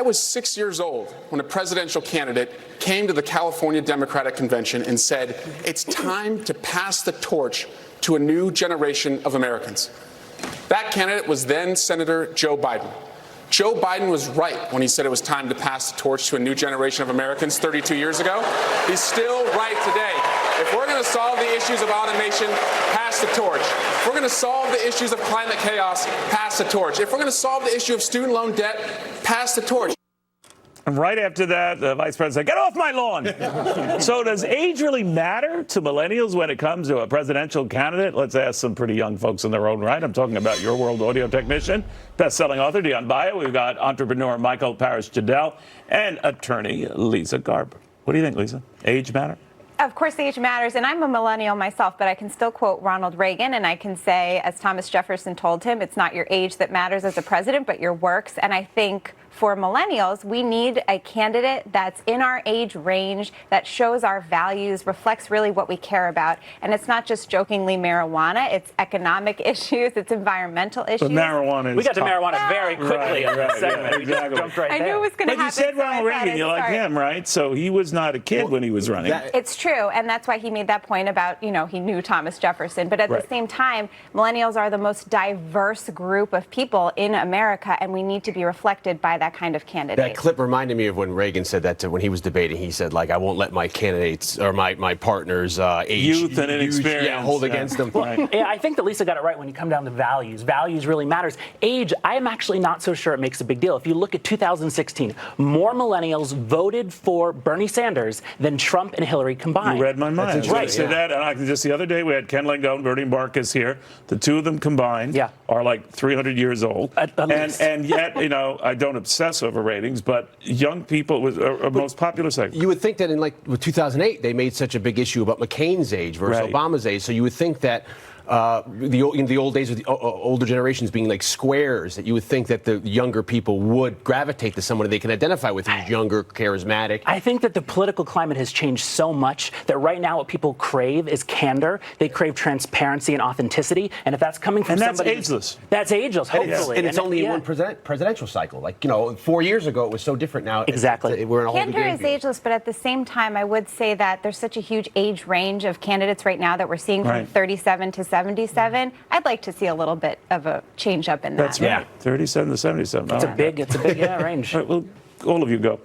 I was 6 years old when a presidential candidate came to the California Democratic Convention and said, it's time to pass the torch to a new generation of Americans. That candidate was then Senator Joe Biden. Joe Biden was right when he said it was time to pass the torch to a new generation of Americans 32 years ago. He's still right today. If we're going to solve the issues of automation, pass the torch. If we're going to solve the issues of climate chaos, pass the torch. If we're going to solve the issue of student loan debt, pass the torch. And right after that, the vice president said, get off my lawn. So does age really matter to millennials when it comes to a presidential candidate? Let's ask some pretty young folks in their own right. I'm talking about your world audio technician, best-selling author Dion Bayo. We've got entrepreneur Michael Parrish-Jadell and attorney Leeza Garber. What do you think, Leeza? Age matter? Of course, age matters, and I'm a millennial myself, but I can still quote Ronald Reagan, and I can say, as Thomas Jefferson told him, it's not your age that matters as a president, but your works. And I think for millennials, we need a candidate that's in our age range, that shows our values, reflects really what we care about. And it's not just jokingly marijuana, it's economic issues, it's environmental issues. But marijuana is We got to marijuana very quickly. Exactly. Jumped right I knew it was going to happen. But you said Ronald Reagan, you like him, right? So he was not a kid when he was running. It's true, and that's why he made that point about, he knew Thomas Jefferson. But at the same time, millennials are the most diverse group of people in America, and we need to be reflected by that kind of candidate. That clip reminded me of when Reagan said that when he was debating. He said, I won't let my candidates or my partners' age, youth and inexperience, hold against them. Yeah, I think that Leeza got it right when you come down to values. Values really matters. Age, I am actually not so sure it makes a big deal. If you look at 2016, more millennials voted for Bernie Sanders than Trump and Hillary combined. You read my mind. Right. So that, and just the other day we had Ken Langone and Bernie Marcus here. The two of them combined are like 300 years old. And yet, I don't obsess over ratings, but young people was a most popular segment. You would think that in with 2008, they made such a big issue about McCain's age versus Obama's age. So you would think that in the old days of the older generations being like squares, that you would think that the younger people would gravitate to someone they can identify with who's younger, charismatic. I think that the political climate has changed so much that right now what people crave is candor. They crave transparency and authenticity. And if that's coming from somebody... that's ageless. That's ageless, hopefully. And it's only in one presidential cycle. 4 years ago, it was so different now. Exactly. We're in a whole new Candor game is field. ageless, but at the same time, I would say that there's such a huge age range of candidates right now that we're seeing from 37 to 77. I'd like to see a little bit of a change up in that. That's right. 37 to 77. It's a big range. All right, well, all of you go.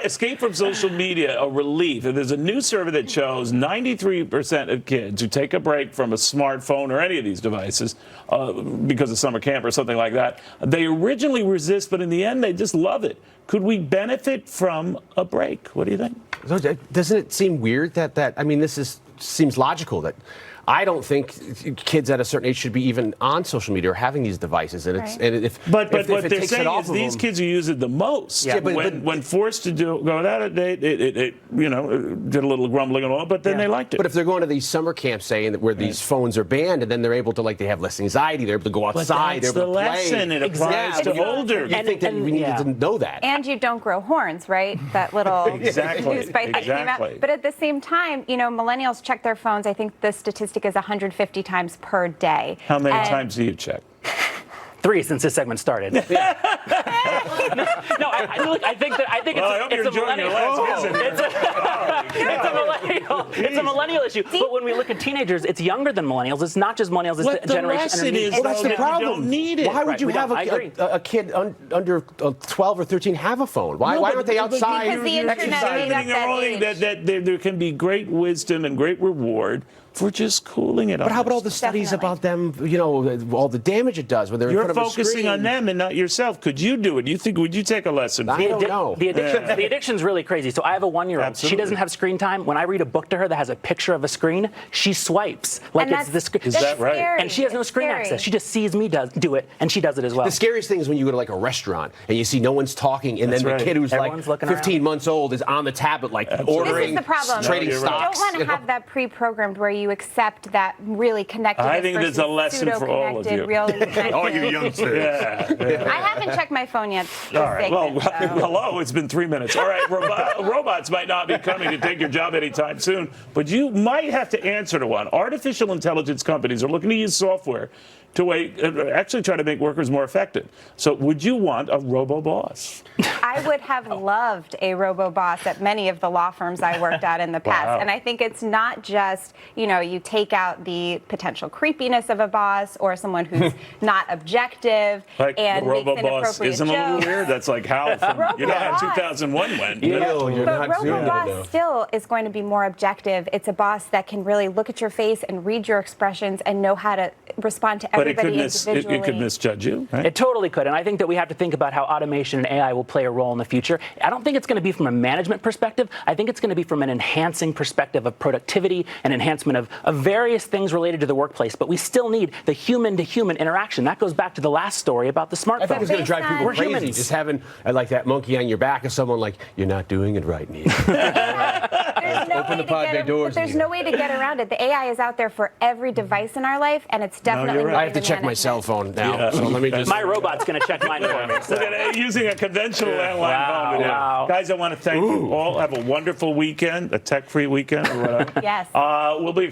Escape from social media, a relief. And there's a new survey that shows 93% of kids who take a break from a smartphone or any of these devices because of summer camp or something like that, they originally resist, but in the end, they just love it. Could we benefit from a break? What do you think? Doesn't it seem weird this seems logical that I don't think kids at a certain age should be even on social media or having these devices. And what they're saying is these kids who use it the most. Yeah, when forced to go at it, they did a little grumbling and all, but then they liked it. But if they're going to these summer camps, where these phones are banned, and then they're able to they have less anxiety, they're able to go outside, But that's they're able the to play. lesson. It applies to older. You think that we needed to know that. And you don't grow horns, right? That little news bite that came out. But at the same time, millennials check their phones. I think the statistic is 150 times per day. How many times do you check? 3 since this segment started. I think it's a millennial. It's a millennial issue. But when we look at teenagers, it's younger than millennials. It's not just millennials. It's the generation underneath. Well, that's the problem. You don't need it. Why would you have a kid under 12 or 13 have a phone? Why aren't they outside? Because the internet made up that age. There can be great wisdom and great reward for just cooling it off. But how about all the studies about them, all the damage it does when they're in front of a screen? You're focusing on them and not yourself. Could you do it? Would you take a lesson? I don't know. The addiction's really crazy. So I have a 1-year-old. Absolutely. She doesn't have screen time. When I read a book to her that has a picture of a screen, she swipes it's the screen. Is that right? Scary. And she has no screen access. She just sees me do it, and she does it as well. The scariest thing is when you go to a restaurant and you see no one's talking, and then the kid who's Everyone's looking 15 months old is on the tablet ordering, This is the problem. trading You stocks. don't want to have that pre-programmed where you you accept that really connected. I think there's a lesson for all of you. Really All you youngsters. Yeah. I haven't checked my phone yet. All right. Well, hello. It's been 3 minutes. All right. Robots might not be coming to take your job anytime soon, but you might have to answer to one. Artificial intelligence companies are looking to use software to actually try to make workers more effective. So would you want a robo-boss? I would have loved a robo-boss at many of the law firms I worked at in the past. Wow. And I think it's not just, you take out the potential creepiness of a boss or someone who's not objective Like and the makes robo-boss inappropriate isn't a little jokes. weird? That's like how from, how 2001 went. Ew, you're But not doing it robo-boss now. still is going to be more objective. It's a boss that can really look at your face and read your expressions and know how to respond to But everybody individually. it could misjudge you, right? It totally could. And I think that we have to think about how automation and AI will play a role in the future. I don't think it's going to be from a management perspective. I think it's going to be from an enhancing perspective of productivity and enhancement of various things related to the workplace. But we still need the human-to-human interaction. That goes back to the last story about the smartphone. I think it's going to drive people We're crazy. humans. Just having like that monkey on your back of someone like, you're not doing it right, Neil. There's no Open way the to pod get bay ar- doors, but there's Neil. no way to get around it. The AI is out there for every device in our life, and it's definitely. you're right. I have to check my cell phone now, Yeah. so let me just. My robot's going to check mine for me. Look at it, using a conventional landline Wow, phone. wow. Guys, I want to thank you all. Have a wonderful weekend, a tech-free weekend or whatever. Yes. We'll be